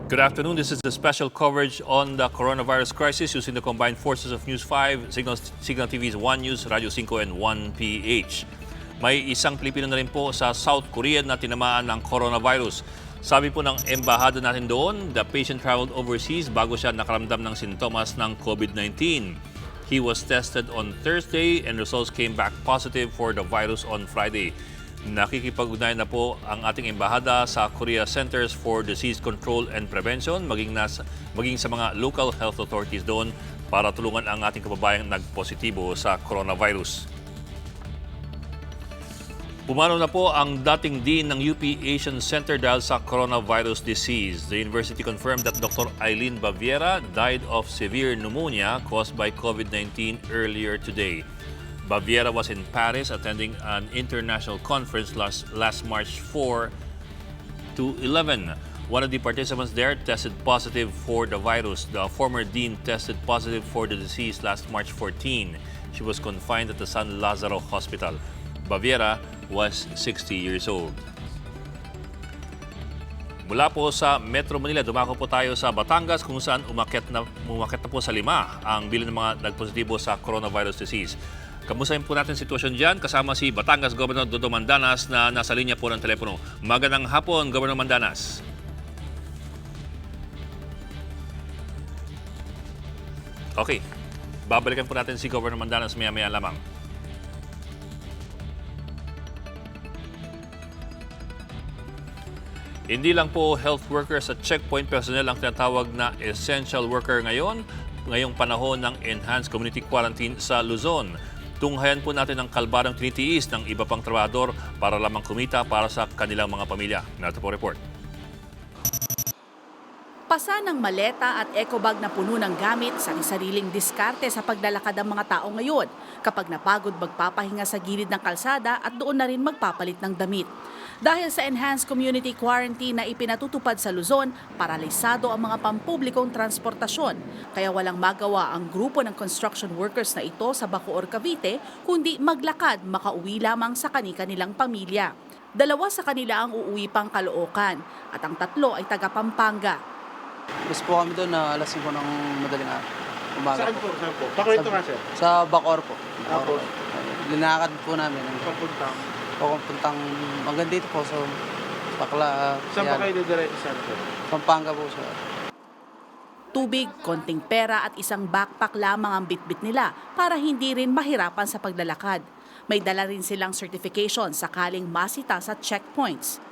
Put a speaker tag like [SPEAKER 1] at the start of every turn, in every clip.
[SPEAKER 1] Good afternoon. This is the special coverage on the coronavirus crisis using the combined forces of News 5, Signal TV's 1 News, Radio 5 and 1PH. May isang Pilipino na rin po sa South Korea na tinamaan ng coronavirus. Sabi po ng embahada natin doon, the patient traveled overseas bago siya nakaramdam ng sintomas ng COVID-19. He was tested on Thursday and results came back positive for the virus on Friday. Nakikipag-ugnayan na po ang ating embahada sa Korea Centers for Disease Control and Prevention maging sa mga local health authorities doon para tulungan ang ating kababayang nagpositibo sa coronavirus. Pumanaw na po ang dating dean ng UP Asian Center dahil sa coronavirus disease. The university confirmed that Dr. Eileen Baviera died of severe pneumonia caused by COVID-19 earlier today. Baviera was in Paris attending an international conference last March 4 to 11. One of the participants there tested positive for the virus. The former dean tested positive for the disease last March 14. She was confined at the San Lazaro Hospital. Baviera was 60 years old. Mula po sa Metro Manila, dumako po tayo sa Batangas kung saan umakyat na po sa 5 ang bilang ng mga nagpositibo sa coronavirus disease. Kamustahin po natin sitwasyon dyan kasama si Batangas Governor Dodo Mandanas na nasa linya po ng telepono. Magandang hapon, Governor Mandanas. Okay, babalikan po natin si Governor Mandanas maya-maya lamang. Hindi lang po health workers at checkpoint personnel ang tinatawag na essential worker ngayong panahon ng enhanced community quarantine sa Luzon. Tunghayan po natin ang kalbarang tinitiis ng iba pang trabahador para lamang kumita para sa kanilang mga pamilya. Narito po report.
[SPEAKER 2] Pasa ng maleta at ecobag na puno ng gamit, sariling diskarte sa paglalakad ng mga tao ngayon. Kapag napagod, magpapahinga sa gilid ng kalsada at doon na rin magpapalit ng damit. Dahil sa enhanced community quarantine na ipinatutupad sa Luzon, paralisado ang mga pampublikong transportasyon. Kaya walang magawa ang grupo ng construction workers na ito sa Bacoor, Cavite, kundi maglakad makauwi lamang sa kani-kanilang pamilya. 2 sa kanila ang uuwi pang Caloocan at ang 3 ay taga Pampanga.
[SPEAKER 3] Bus po kami doon na alas 5 ng madaling umaga.
[SPEAKER 4] Saan po? Saan po? Pakwento nga sir.
[SPEAKER 3] Sa Bacoor po.
[SPEAKER 4] Tapos?
[SPEAKER 3] Linakad po namin.
[SPEAKER 4] Papuntang?
[SPEAKER 3] Puntang hanggang dito po. So, bakla.
[SPEAKER 4] Saan pa kayo didiretso sir?
[SPEAKER 3] Pampanga po siya.
[SPEAKER 2] Tubig, konting pera at isang backpack lamang ang bitbit nila para hindi rin mahirapan sa paglalakad. May dala rin silang certification sakaling masita sa checkpoints.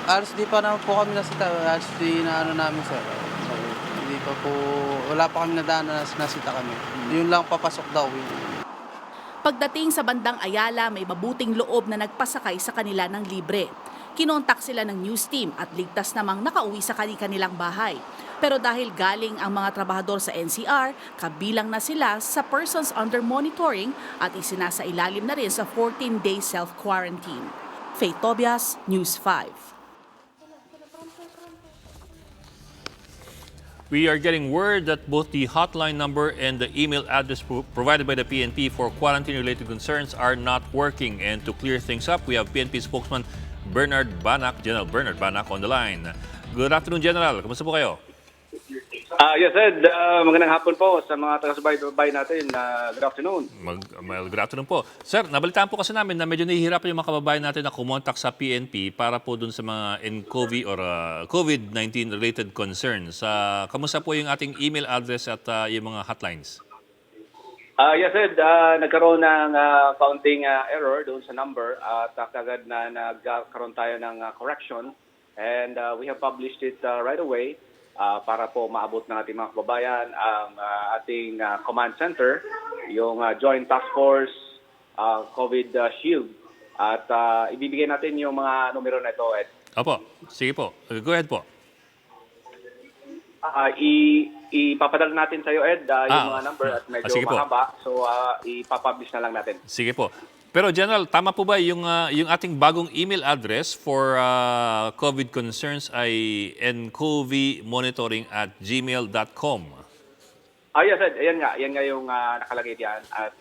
[SPEAKER 3] Alas di pa naman po kami nasita. Alas di na namin sir. So, hindi pa po, wala pa kami nadaan na nasita kami. Yun lang papasok daw.
[SPEAKER 2] Pagdating sa bandang Ayala, may mabuting loob na nagpasakay sa kanila ng libre. Kinontak sila ng news team at ligtas namang nakauwi sa kanilang bahay. Pero dahil galing ang mga trabahador sa NCR, kabilang na sila sa persons under monitoring at isinasailalim na rin sa 14-day self-quarantine. Faith Tobias, News 5.
[SPEAKER 1] We are getting word that both the hotline number and the email address provided by the PNP for quarantine-related concerns are not working. And to clear things up, we have PNP spokesman Bernard Banac, General Bernard Banac on the line. Good afternoon, General. Kamusta po kayo?
[SPEAKER 5] Yes, Ed. Magandang hapon po sa mga taga-subaybay natin. Good afternoon.
[SPEAKER 1] Good afternoon po. Sir, nabalitaan po kasi namin na medyo nahihirapan yung mga kababayan natin na kumontak sa PNP para po dun sa mga COVID or COVID-19 related concerns. Kamusta po yung ating email address at yung mga hotlines?
[SPEAKER 5] Yes, Ed. Nagkaroon ng counting error doon sa number at kagad na nagkaroon tayo ng correction and we have published it right away. Para po maabot ng ating mga kababayan ang ating command center, yung Joint Task Force COVID Shield. At ibibigay natin yung mga numero na ito, Ed.
[SPEAKER 1] Opo, sige po. Go ahead po.
[SPEAKER 5] Ipapadala natin sa iyo, Ed, yung mga number at medyo mahaba. So, ipapublish na lang natin.
[SPEAKER 1] Sige po. Pero General, tama po ba yung ating bagong email address for COVID concerns ay ncovmonitoring@gmail.com?
[SPEAKER 5] Yes, Ed. Ayan nga yung nakalagay diyan. At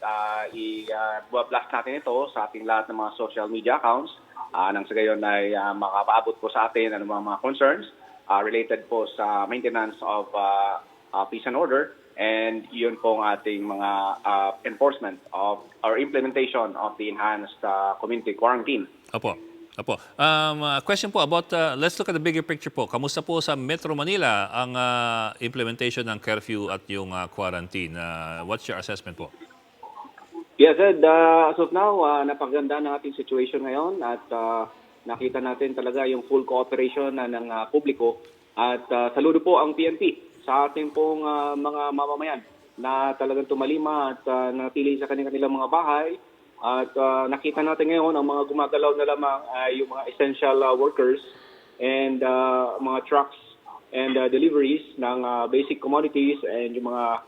[SPEAKER 5] i-blast natin ito sa ating lahat ng mga social media accounts. Nang sa gayon ay makapaabot po sa atin ang mga concerns. related po sa maintenance of peace and order, and yun po ang ating mga enforcement of or implementation of the enhanced community quarantine.
[SPEAKER 1] Opo. Opo. Question po about, let's look at the bigger picture po. Kamusta po sa Metro Manila ang implementation ng curfew at yung quarantine? What's your assessment po?
[SPEAKER 5] Yes, Ed. As of now, napaganda ng ating situation ngayon at nakita natin talaga yung full cooperation ng publiko at saludo po ang PNP sa ating pong mga mamamayan na talagang tumalima at natili sa kanilang mga bahay. At nakita natin ngayon ang mga gumagalaw na lamang ay yung mga essential workers and mga trucks and deliveries ng basic commodities and yung mga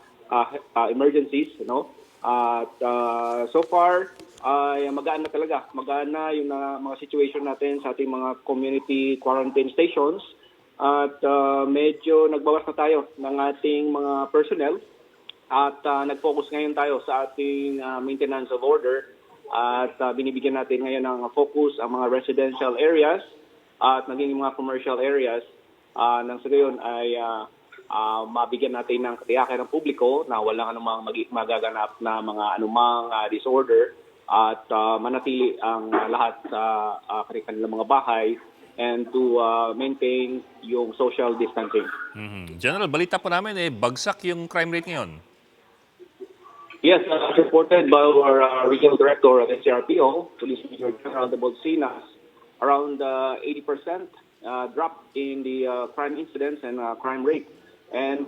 [SPEAKER 5] emergencies, no? At so far ay magaan na talaga. Magaan na yung mga situation natin sa ating mga community quarantine stations. At medyo nagbawas na tayo ng ating mga personnel at nag-focus ngayon tayo sa ating maintenance of order. At binibigyan natin ngayon ng focus ang mga residential areas at naging mga commercial areas nang sa gayon ay mabigyan natin ng katiyakan ng publiko na walang anumang magaganap na mga anumang disorder at manatili ang lahat sa kanilang mga bahay and to maintain yung social distancing.
[SPEAKER 1] General, balita po namin, bagsak yung crime rate ngayon.
[SPEAKER 5] Yes, as reported by our regional director of NCRPO, Police Major General de Bolsinas, around 80% drop in the crime incidents and crime rate. And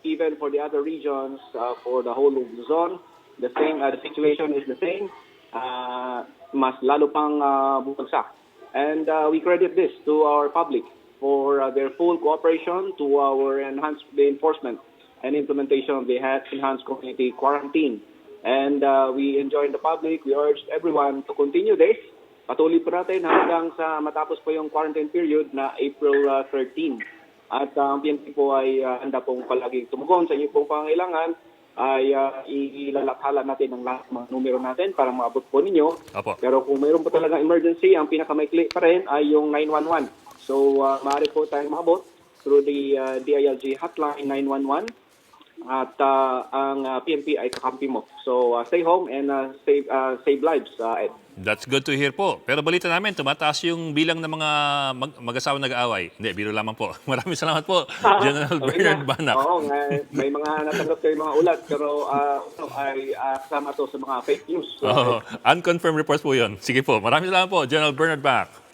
[SPEAKER 5] even for the other regions, for the whole of Luzon, the same. The situation is the same. Mas lalo pang bumagsak. And we credit this to our public for their full cooperation to our enhanced enforcement and implementation of the enhanced community quarantine. And we enjoin the public, we urge everyone to continue this. Patuloy po natin hanggang sa matapos po yung quarantine period na April 13. At ang PNP po ay handa pong palaging tumugon sa inyong pong pangailangan ay ilalathala natin ang lahat ng mga numero natin para maabot po ninyo.
[SPEAKER 1] Apo.
[SPEAKER 5] Pero kung mayroon po talagang emergency, ang pinakamaikli pa rin ay yung 911. So maaari po tayong maabot through the DILG Hotline 911. At ang PNP ay kakampi mo. So stay home and save lives, Ed.
[SPEAKER 1] That's good to hear po. Pero balita namin, tumataas yung bilang ng mga mag-asawa nag-aaway. Hindi, biro lamang po. Maraming salamat po, General Bernard Banac.
[SPEAKER 5] Oo, may mga natanggap kayo mga ulat, pero ay kasama to sa mga fake news. So,
[SPEAKER 1] Unconfirmed reports po yun. Sige po, maraming salamat po, General Bernard Banac.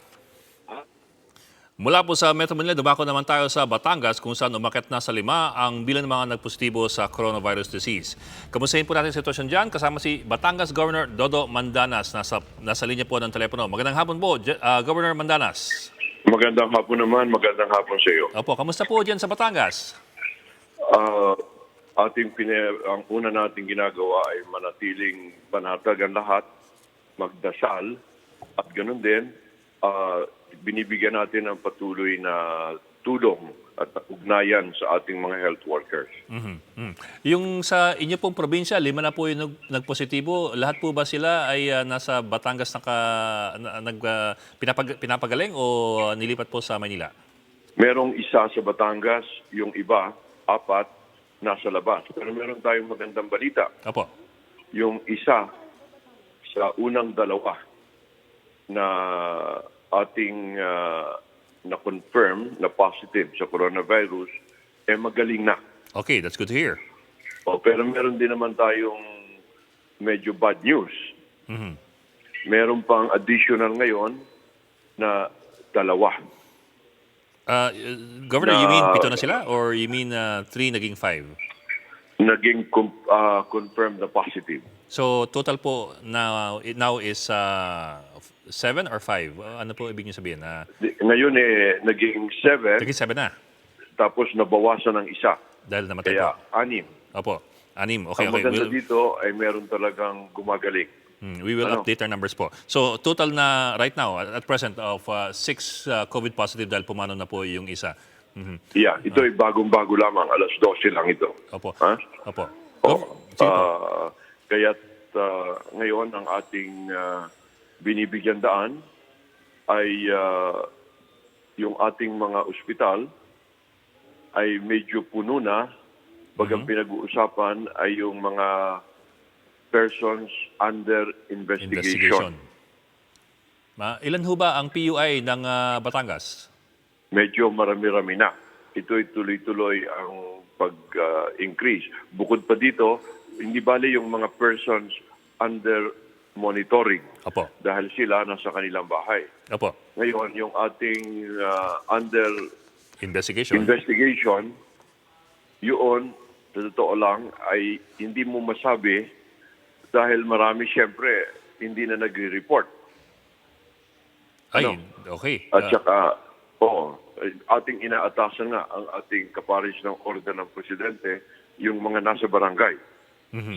[SPEAKER 1] Mula po sa Metro Manila, dumako naman tayo sa Batangas kung saan umakyat na sa 5 ang bilang ng mga nagpositibo sa coronavirus disease. Kamustahin po natin ang sitwasyon dyan. Kasama si Batangas Governor Dodo Mandanas. Nasa linya po ng telepono. Magandang hapon po, Governor Mandanas.
[SPEAKER 6] Magandang hapon naman. Magandang hapon sa iyo.
[SPEAKER 1] Opo, kamusta po dyan sa Batangas?
[SPEAKER 6] Ang una nating ginagawa ay manatiling panatag ang lahat, magdasal, at ganoon din, binibigyan natin ng patuloy na tulong at ugnayan sa ating mga health workers.
[SPEAKER 1] Yung sa inyo pong probinsya, 5 na po yung nagpositibo. Lahat po ba sila ay nasa Batangas pinapagaling o nilipat po sa Manila?
[SPEAKER 6] Merong isa sa Batangas, yung iba, 4, nasa labas. Pero meron tayong magandang balita.
[SPEAKER 1] Opo.
[SPEAKER 6] Yung isa sa unang 2 na ating na-confirm na positive sa coronavirus, magaling na.
[SPEAKER 1] Okay, that's good to hear.
[SPEAKER 6] Pero meron din naman tayong medyo bad news. Meron pang additional ngayon na 2.
[SPEAKER 1] Governor, you mean 7 na sila or you mean 3 naging 5?
[SPEAKER 6] Naging confirmed na positive.
[SPEAKER 1] So total po now is 7 or 5? Ano po ibig niyo sabihin?
[SPEAKER 6] Ngayon naging 7.
[SPEAKER 1] Naging 7 na.
[SPEAKER 6] Tapos nabawasan ng isa.
[SPEAKER 1] Dahil namatay
[SPEAKER 6] Kaya
[SPEAKER 1] po.
[SPEAKER 6] 6.
[SPEAKER 1] Opo, 6. Okay,
[SPEAKER 6] Ang maganda dito ay meron talagang gumagaling.
[SPEAKER 1] We will update our numbers po. So total na right now, at present, of 6 COVID positive dahil pumano na po yung isa.
[SPEAKER 6] Yeah, ito ay bagong-bago lamang. 12:00 lang ito.
[SPEAKER 1] Opo.
[SPEAKER 6] Ha?
[SPEAKER 1] Opo. Sige po.
[SPEAKER 6] Kaya't ngayon ang ating binibigyan daan ay yung ating mga ospital ay medyo puno na. Ang pinag-uusapan ay yung mga persons under investigation.
[SPEAKER 1] Ilan ho ba ang PUI ng Batangas?
[SPEAKER 6] Medyo marami-rami na. Ito'y tuloy-tuloy ang pag-increase. Bukod pa dito, hindi bali yung mga persons under monitoring.
[SPEAKER 1] Opo.
[SPEAKER 6] Dahil sila nasa kanilang bahay.
[SPEAKER 1] Opo.
[SPEAKER 6] Ngayon, yung ating under
[SPEAKER 1] Investigation.
[SPEAKER 6] Yun, sa totoo lang, ay hindi mo masabi dahil marami siyempre hindi na nagre-report.
[SPEAKER 1] Ay, okay.
[SPEAKER 6] At saka, ating inaatasan nga ang ating kapares ng order ng Presidente, yung mga nasa barangay.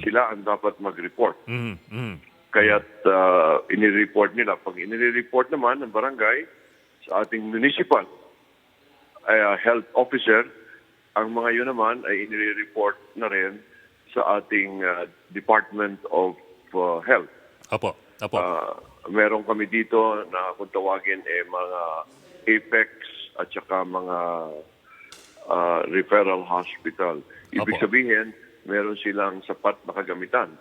[SPEAKER 6] Sila ang dapat mag-report. Kaya't inireport nila. Pag inireport naman ng barangay sa ating municipal health officer, ang mga yun naman ay inire-report na rin sa ating Department of Health.
[SPEAKER 1] Opo.
[SPEAKER 6] Meron kami dito na kung tawagin mga Apex at saka mga referral hospital. Ibig sabihin, meron silang sapat na kagamitan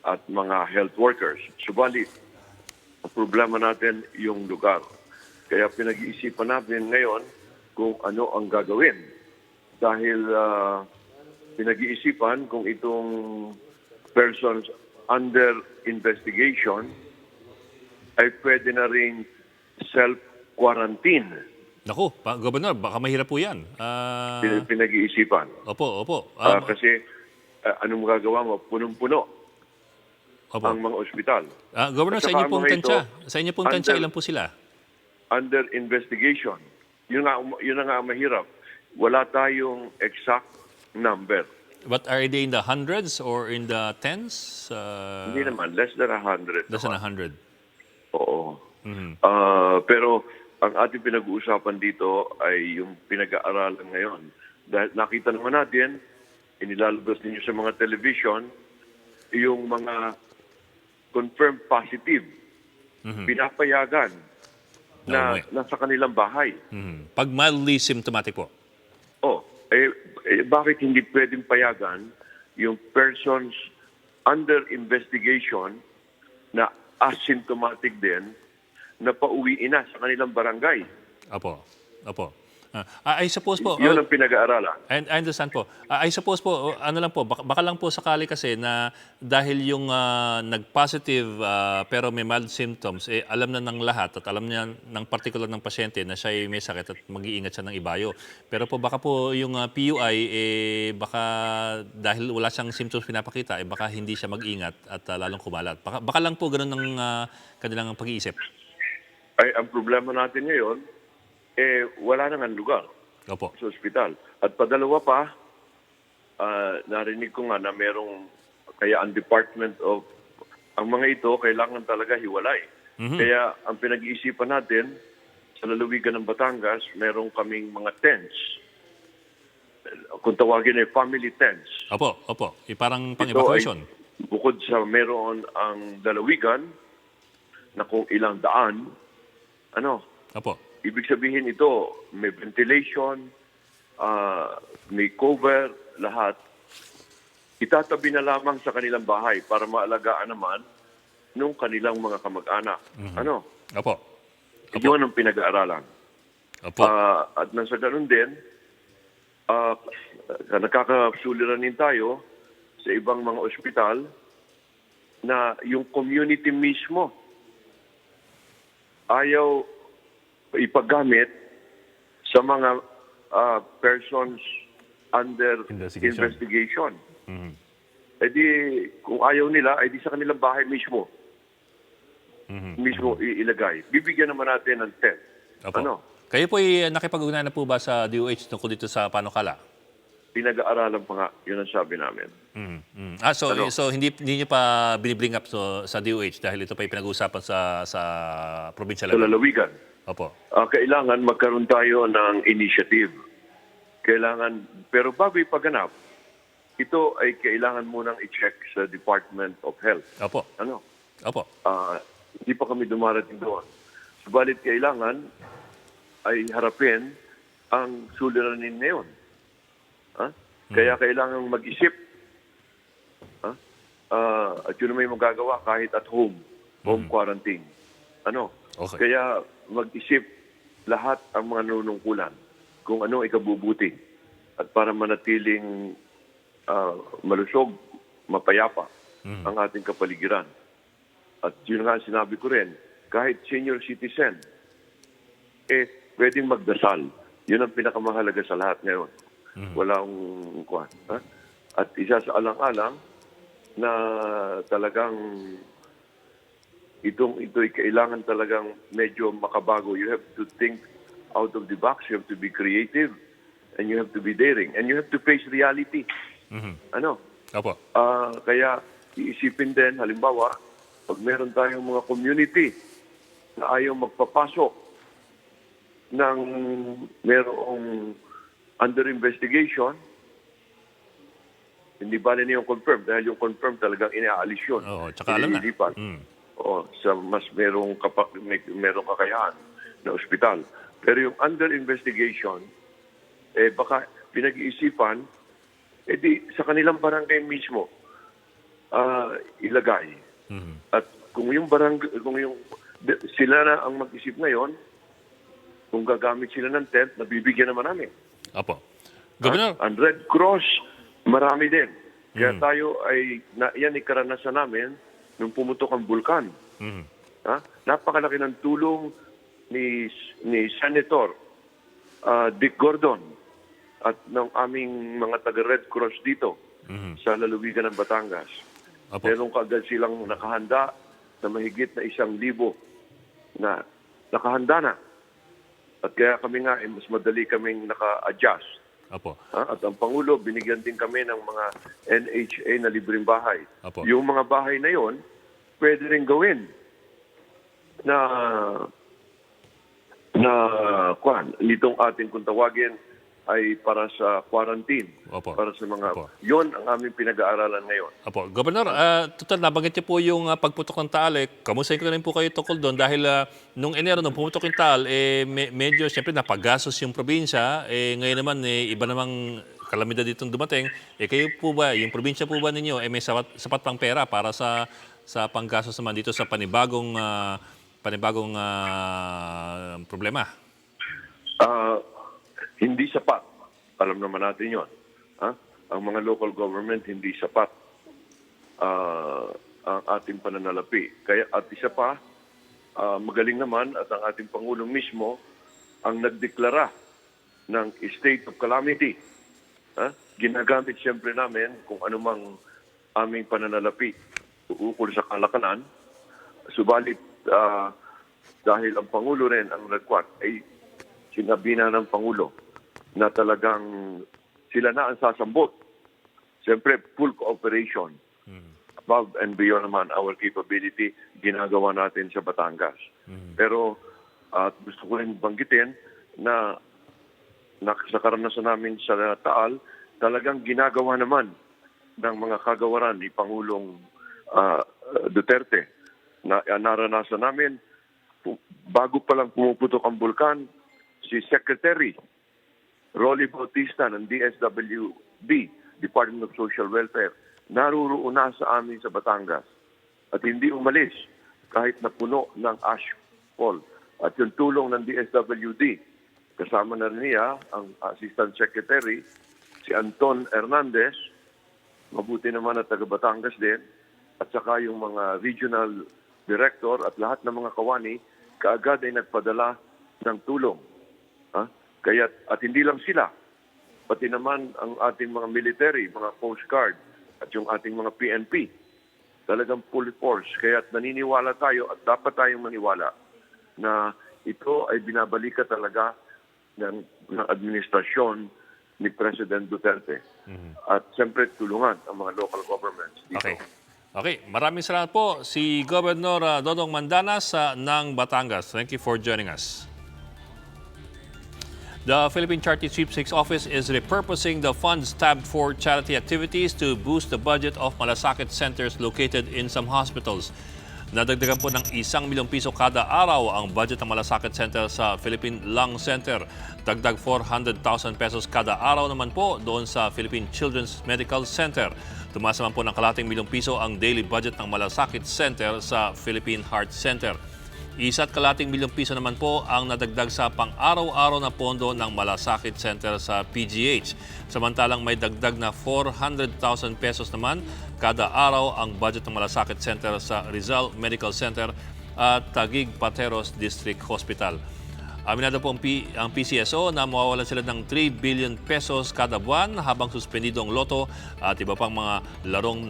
[SPEAKER 6] at mga health workers. Subalit, ang problema natin yung lugar. Kaya pinag-iisipan natin ngayon kung ano ang gagawin. Dahil pinag-iisipan kung itong persons under investigation ay pwede na rin self-quarantine.
[SPEAKER 1] Naku, Gobernador, baka mahirap po yan.
[SPEAKER 6] Pinag-iisipan.
[SPEAKER 1] Opo.
[SPEAKER 6] Kasi anong magagawa mo? Punong-puno ang mga ospital.
[SPEAKER 1] Governor, sa inyo pong tansya, ilan po sila?
[SPEAKER 6] Under investigation. Yun na nga ang mahirap. Wala tayong exact number.
[SPEAKER 1] But are they in the hundreds or in the tens?
[SPEAKER 6] Hindi naman, less than 100.
[SPEAKER 1] Less than 100.
[SPEAKER 6] Oo. Pero ang ating pinag-uusapan dito ay yung pinag-aaralan ngayon. Dahil nakita naman natin, inilalabas ninyo sa mga television, yung mga confirmed positive, pinapayagan na nasa kanilang bahay.
[SPEAKER 1] Pag mildly symptomatic po?
[SPEAKER 6] Bakit hindi pwedeng payagan yung persons under investigation na asymptomatic din na pauwiin na sa kanilang barangay?
[SPEAKER 1] Opo. I suppose po...
[SPEAKER 6] Yun ang pinag-aaralan.
[SPEAKER 1] I understand po. I suppose po, baka lang po sakali kasi na dahil yung nag-positive pero may mild symptoms, alam na ng lahat at alam niya ng particular ng pasyente na siya may sakit at mag-iingat siya ng ibayo. Pero po baka po yung PUI, baka dahil wala siyang symptoms pinapakita, baka hindi siya mag-ingat at lalong kumalat. Baka lang po ganun ng kanilang pag-iisip.
[SPEAKER 6] Ang problema natin ngayon, wala nang lugar sa ospital. At padalawa pa, narinig ko nga na merong, kaya ang Department of, ang mga ito, kailangan talaga hiwalay. Kaya ang pinag-iisipan natin, sa lalawigan ng Batangas, merong kaming mga tents. Kung tawagin ay family tents.
[SPEAKER 1] Opo. Parang pang-evacuation.
[SPEAKER 6] Bukod sa meron ang lalawigan, na kung ilang daan, ibig sabihin ito, may ventilation, may cover, lahat. Itatabi na lamang sa kanilang bahay para maalagaan naman nung kanilang mga kamag-anak.
[SPEAKER 1] Opo.
[SPEAKER 6] Yun ang pinag-aaralan. At nasa ganun din, nakakasuliranin tayo sa ibang mga ospital na yung community mismo ayaw ipagamit sa mga persons under investigation. Kung ayaw nila, di sa kanilang bahay mismo. Mismo ilagay. Bibigyan naman natin ng tent.
[SPEAKER 1] Kayo po nakipag-ugnayan na po ba sa DOH tungkol dito sa panukala?
[SPEAKER 6] Pinag-aaralan pa nga, yun ang sabi namin.
[SPEAKER 1] So hindi niyo pa binibring up sa DOH dahil ito pa yung pinag-uusapan sa provincial level?
[SPEAKER 6] Sa lalawigan.
[SPEAKER 1] Opo.
[SPEAKER 6] Kailangan magkaroon tayo ng initiative. Pero bago ipaganap, ito ay kailangan munang i-check sa Department of Health.
[SPEAKER 1] Opo.
[SPEAKER 6] Hindi pa kami dumarating doon. Subalit kailangan ay harapin ang suliranin ngayon. Ha? Kaya kailangan mag-isip. Ha? At yun na may magagawa kahit at home quarantine. Ano?
[SPEAKER 1] Okay.
[SPEAKER 6] Kaya mag-isip lahat ang mga nanunungkulan kung ano ikabubuti at para manatiling malusog, mapayapa ang ating kapaligiran. At yun nga sinabi ko rin, kahit senior citizen, pwedeng magdasal. Yun ang pinakamahalaga sa lahat ngayon. Walang kwan. Ha? At isa sa alang-alang na talagang ito'y kailangan talagang medyo makabago. You have to think out of the box. You have to be creative. And you have to be daring. And you have to face reality. Ano?
[SPEAKER 1] Opo.
[SPEAKER 6] Kaya iisipin din, halimbawa, pag meron tayong mga community na ayaw magpapasok ng merong under investigation, hindi ba na yung confirm? Dahil yung confirm talagang inaalis yun.
[SPEAKER 1] Oo, tsaka alam na.
[SPEAKER 6] Ililipat. Sa mas merong kakayahan na ospital. Pero yung under investigation, baka pinag-iisipan, di sa kanilang barangay mismo ilagay. At kung yung sila na ang mag-isip ngayon, kung gagamit sila ng tent, nabibigyan naman namin.
[SPEAKER 1] Opo. Governor.
[SPEAKER 6] Ang Red Cross, marami din. Kaya tayo yan ay karanasan namin nung pumutok ang bulkan. Napakalaki ng tulong ni Senator Dick Gordon at ng aming mga taga-Red Cross dito sa lalawigan ng Batangas.
[SPEAKER 1] Opo.
[SPEAKER 6] Meron kaagad silang nakahanda na mahigit na 1,000 na nakahanda na. At kaya kami nga, mas madali kaming naka-adjust.
[SPEAKER 1] Opo.
[SPEAKER 6] At ang Pangulo, binigyan din kami ng mga NHA na libreng bahay.
[SPEAKER 1] Opo.
[SPEAKER 6] Yung mga bahay na yon, pwede rin gawin na nitong ating kung tawagin ay para sa quarantine.
[SPEAKER 1] Opo.
[SPEAKER 6] Para sa mga...
[SPEAKER 1] Opo.
[SPEAKER 6] Yon ang aming pinag-aaralan ngayon.
[SPEAKER 1] Opo. Governor, total, nabanggit niyo po yung pagputok ng taal. Kamusta ko rin po kayo tukol doon dahil nung Enero, nung pumutok yung taal, medyo siyempre napagastos yung probinsya. Ngayon naman, iba namang kalamidad ditong dumating. Kayo po ba, yung probinsya po ba ninyo, may sapat pang pera para sa panggastos naman dito sa panibagong problema?
[SPEAKER 6] Hindi sapat. Alam naman natin yon. Ang mga local government hindi sapat ang ating pananalapi. Kaya at isa pa, magaling naman at ang ating Pangulong mismo ang nagdeklara ng state of calamity. Ginagamit siyempre namin kung anumang aming pananalapi ukol sa kalakalan. Subalit dahil ang Pangulo rin ang nagkwat, ay sinabi na ng Pangulo na talagang sila na ang sasambot. Siyempre, full cooperation. Above and beyond naman our capability, ginagawa natin sa Batangas. Pero gusto ko rin banggitin na sa karanasan namin sa Taal, talagang ginagawa naman ng mga kagawaran ni Pangulong Duterte na naranasan namin bago pa lang pumuputok ang bulkan, si Secretary Rolly Bautista ng DSWD, Department of Social Welfare, naruroon na sa amin sa Batangas at hindi umalis kahit na puno ng ashfall. At yung tulong ng DSWD, kasama na rin niya ang Assistant Secretary, si Anton Hernandez, mabuti naman at taga Batangas din, at saka yung mga regional director at lahat ng mga kawani, kaagad ay nagpadala ng tulong. Kaya, at hindi lang sila, pati naman ang ating mga military, mga Coast Guard, at yung ating mga PNP, talagang full force. Kaya naniniwala tayo at dapat tayong maniwala na ito ay binabalikan talaga ng administrasyon ni President Duterte. At siyempre tulungan ang mga local governments dito.
[SPEAKER 1] Okay, maraming salamat po si Governor Dodong Mandanas ng Batangas. Thank you for joining us. The Philippine Charity Sweepstakes Office is repurposing the funds tabbed for charity activities to boost the budget of Malasakit Centers located in some hospitals. Nadagdagan po ng 1 milyong piso kada araw ang budget ng Malasakit Center sa Philippine Lung Center. Dagdag 400,000 pesos kada araw naman po doon sa Philippine Children's Medical Center. Tumaas naman po ng kalahating milyong piso ang daily budget ng Malasakit Center sa Philippine Heart Center. 1.2 milyong piso naman po ang nadagdag sa pang-araw-araw na pondo ng Malasakit Center sa PGH. Samantalang may dagdag na 400,000 pesos naman kada araw ang budget ng Malasakit Center sa Rizal Medical Center at Taguig Pateros District Hospital. Aminado po ang PCSO na mawawalan sila ng 3 billion pesos kada buwan habang suspendido ang loto at iba pang mga larong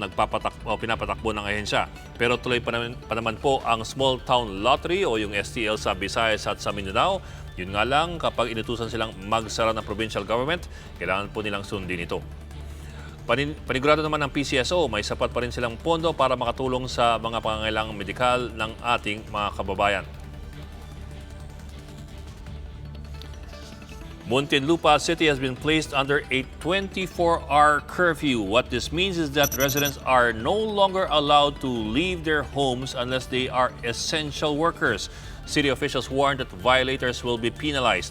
[SPEAKER 1] pinapatakbo ng ahensya. Pero tuloy pa naman po ang Small Town Lottery o yung STL sa Visayas at sa Mindanao. Yun nga lang, kapag inutusan silang magsara ng provincial government, kailangan po nilang sundin ito. Panigurado naman ng PCSO, may sapat pa rin silang pondo para makatulong sa mga pangangailangang medikal ng ating mga kababayan. Muntinlupa City has been placed under a 24-hour curfew. What this means is that residents are no longer allowed to leave their homes unless they are essential workers. City officials warn that violators will be penalized.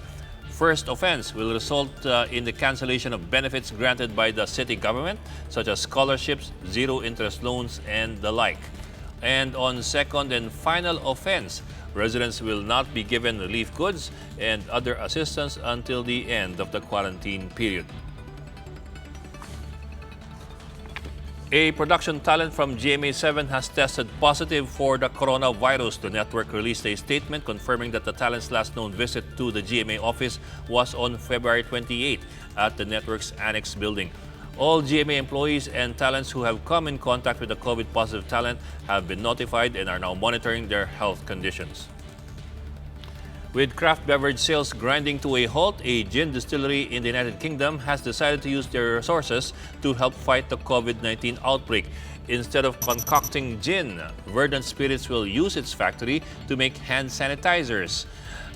[SPEAKER 1] First offense will result in the cancellation of benefits granted by the city government, such as scholarships, zero-interest loans, and the like. And on second and final offense, residents will not be given relief goods and other assistance until the end of the quarantine period. A production talent from GMA7 has tested positive for the coronavirus. The network released a statement confirming that the talent's last known visit to the GMA office was on February 28 at the network's annex building. All GMA employees and talents who have come in contact with the COVID-positive talent have been notified and are now monitoring their health conditions. With craft beverage sales grinding to a halt, a gin distillery in the United Kingdom has decided to use their resources to help fight the COVID-19 outbreak. Instead of concocting gin, Verdant Spirits will use its factory to make hand sanitizers.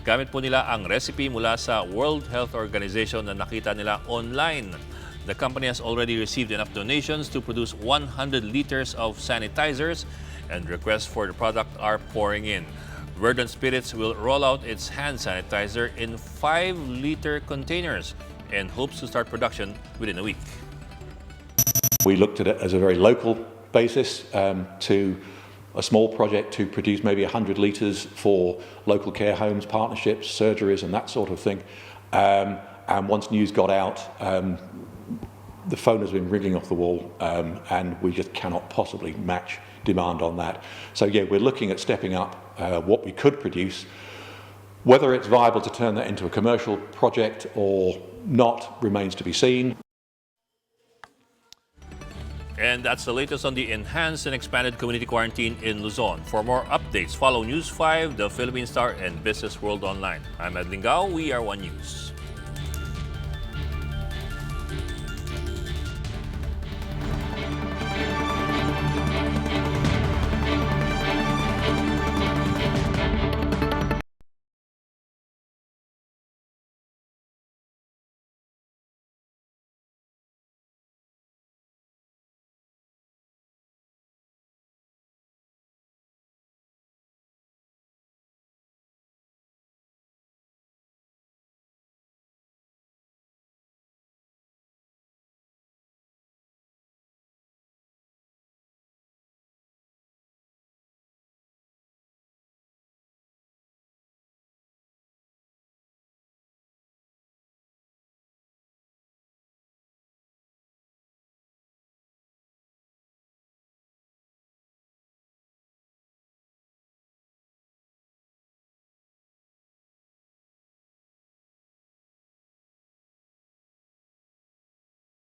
[SPEAKER 1] Gamit po nila ang recipe mula sa World Health Organization na nakita nila online. The company has already received enough donations to produce 100 liters of sanitizers, and requests for the product are pouring in. Verdant Spirits will roll out its hand sanitizer in 5-liter containers and hopes to start production within a week.
[SPEAKER 7] We looked at it as a very local basis to a small project to produce maybe 100 litres for local care homes, partnerships, surgeries and that sort of thing. And once news got out, the phone has been ringing off the wall and we just cannot possibly match demand on that. So yeah, we're looking at stepping up what we could produce. Whether it's viable to turn that into a commercial project or not remains to be seen.
[SPEAKER 1] And that's the latest on the enhanced and expanded community quarantine in Luzon. For more updates, follow News 5, the Philippine Star, and Business World Online. I'm Ed Lingao. We are One News.